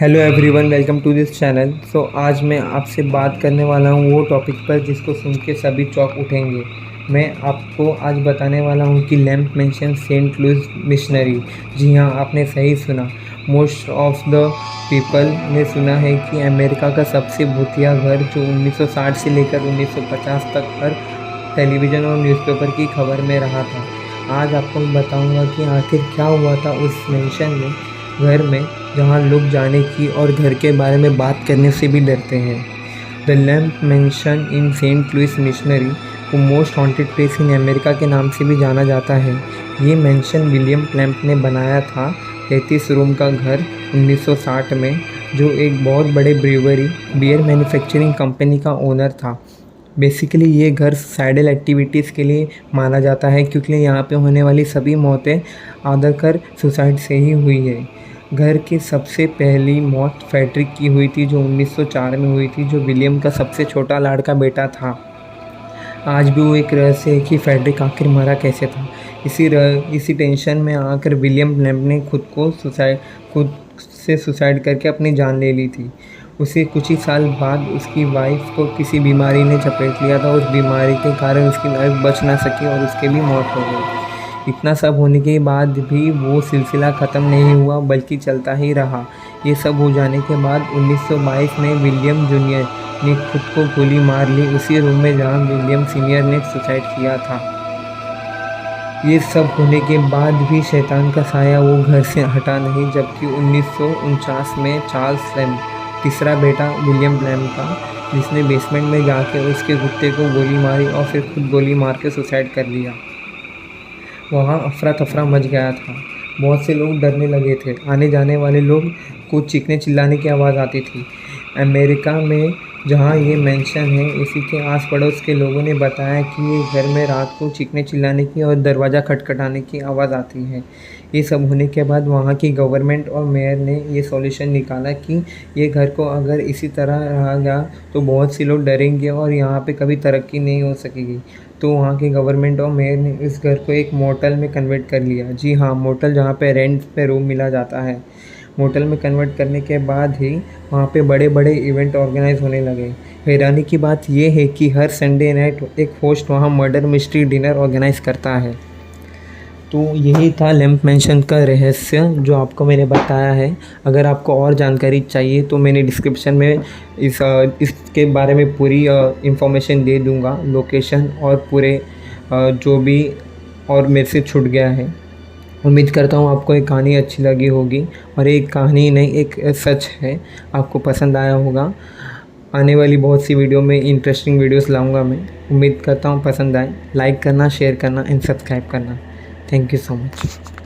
Hello everyone, welcome to this channel. आज मैं आपसे बात करने वाला हूँ वो टॉपिक पर जिसको सुन के सभी चौंक उठेंगे। मैं आपको आज बताने वाला हूँ कि Lemp Mansion Saint Louis missionary. जी हाँ, आपने सही सुना। मोस्ट ऑफ द पीपल ने सुना है कि अमेरिका का सबसे भूतिया घर जो 1960 से लेकर 1950 तक हर टेलीविज़न और न्यूज़पेपर की खबर में रहा था। आज आपको मैं बताऊँगा कि आखिर क्या हुआ था उस मेंशन में, घर में, जहां लोग जाने की और घर के बारे में बात करने से भी डरते हैं। The Lemp Mansion in Saint Louis missionary को most haunted place in America के नाम से भी जाना जाता है। ये मेंशन विलियम लैम्प ने बनाया था। 33 रूम का घर 1960 में, जो एक बहुत बड़े ब्रीवरी बियर मैन्युफैक्चरिंग कंपनी का ओनर था। बेसिकली ये घर साइडल एक्टिविटीज़ के लिए माना जाता है, क्योंकि यहाँ पे होने वाली सभी मौतें आधाकर सुसाइड से ही हुई है। घर की सबसे पहली मौत फ्रेडरिक की हुई थी, जो 1904 में हुई थी, जो विलियम का सबसे छोटा लाड़का बेटा था। आज भी वो एक रहस्य है कि फ्रेडरिक आखिर मरा कैसे था। इसी टेंशन में आकर विलियम लैम्प ने खुद से सुसाइड करके अपनी जान ले ली थी। उसे कुछ ही साल बाद उसकी वाइफ को किसी बीमारी ने चपेट लिया था। उस बीमारी के कारण उसकी वाइफ बच ना सकी और उसकी भी मौत हो गई। इतना सब होने के बाद भी वो सिलसिला ख़त्म नहीं हुआ, बल्कि चलता ही रहा। ये सब हो जाने के बाद 1922 में विलियम जूनियर ने खुद को गोली मार ली, उसी रूम में जहां विलियम सीनियर ने सुसाइड किया था। ये सब होने के बाद भी शैतान का साया वो घर से हटा नहीं, जबकि 1949 में चार्ल्स लैम्प, तीसरा बेटा विलियम लैम्प का, जिसने बेसमेंट में जाके उसके कुत्ते को गोली मारी और फिर खुद गोली मार के सुसाइड कर लिया। वहाँ अफरा तफरा मच गया था। बहुत से लोग डरने लगे थे। आने जाने वाले लोग को चीखने चिल्लाने की आवाज़ आती थी। अमेरिका में जहाँ ये मेंशन है, उसी के आस पड़ोस के लोगों ने बताया कि ये घर में रात को चीखने चिल्लाने की और दरवाज़ा खटखटाने की आवाज़ आती है। ये सब होने के बाद वहाँ की गवर्नमेंट और मेयर ने ये सॉल्यूशन निकाला कि ये घर को अगर इसी तरह रहा गया तो बहुत से लोग डरेंगे और यहाँ पे कभी तरक्की नहीं हो सकेगी। तो वहाँ के गवर्नमेंट और मेयर ने इस घर को एक मोटल में कन्वर्ट कर लिया। जी हाँ, मोटल, जहाँ पे रेंट पे रूम मिला जाता है। मोटल में कन्वर्ट करने के बाद ही वहाँ पे बड़े बड़े इवेंट ऑर्गेनाइज होने लगे। हैरानी की बात यह है कि हर संडे नाइट एक होस्ट वहाँ मर्डर मिस्ट्री डिनर ऑर्गेनाइज करता है। तो यही था लैम्प मेंशन का रहस्य जो आपको मैंने बताया है। अगर आपको और जानकारी चाहिए तो मैंने डिस्क्रिप्शन में इसके बारे में पूरी इंफॉर्मेशन दे दूँगा, लोकेशन और पूरे जो भी और मेरे से छूट गया है। उम्मीद करता हूँ आपको एक कहानी अच्छी लगी होगी, और एक कहानी नहीं, एक सच है, आपको पसंद आया होगा। आने वाली बहुत सी वीडियो में इंटरेस्टिंग वीडियोस लाऊंगा मैं। उम्मीद करता हूँ पसंद आए। लाइक करना, शेयर करना एंड सब्सक्राइब करना। Thank you so much.